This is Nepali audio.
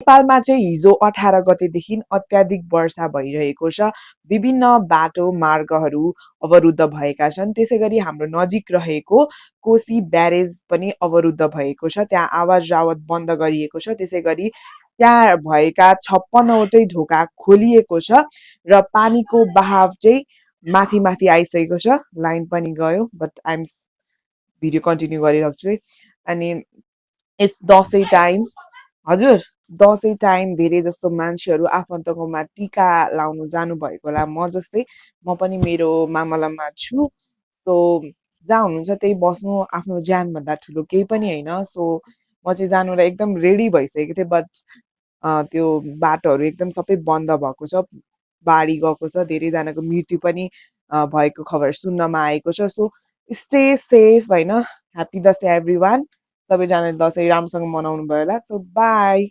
नेपालमा चाहिँ हिजो 18 गतेदेखि अत्याधिक वर्षा भइरहेको छ। विभिन्न बाटो मार्गहरू अवरुद्ध भएका छन्। त्यसैगरी हाम्रो नजिक रहेको कोशी ब्यारेज पनि अवरुद्ध भएको छ। त्यहाँ आवत-जावत बन्द गरिएको छ। त्यसैगरी त्यहाँ भएका 56 वटै ढोका खोलिएको छ र पानीको बहाव चाहिँ माथि आइसकेको छ। लाइन पनि गयो बट भिडियो कन्टिन्यू गरिरहेको छु है। अनि इट्स दसैँ टाइम। हजुर, दसैँ टाइम धेरै जस्तो मान्छेहरू आफन्तकोमा टीका लाउनु जानुभएको होला। म जस्तै म पनि मेरो मामलममा छु। सो जहाँ हुनुहुन्छ त्यही बस्नु, आफ्नो ज्यानभन्दा ठुलो केही पनि होइन। सो म चाहिँ जानुलाई एकदम रेडी भइसकेको थिएँ बट त्यो बाटोहरू एकदम सबै बन्द भएको छ। बाढी गएको छ। धेरैजनाको मृत्यु पनि भएको खबर सुन्नमा आएको छ। सो स्टे सेफ होइन। Happy Dashain everyone. सबैजनाले दसैँ राम्रोसँग मनाउनु भयो होला। So by.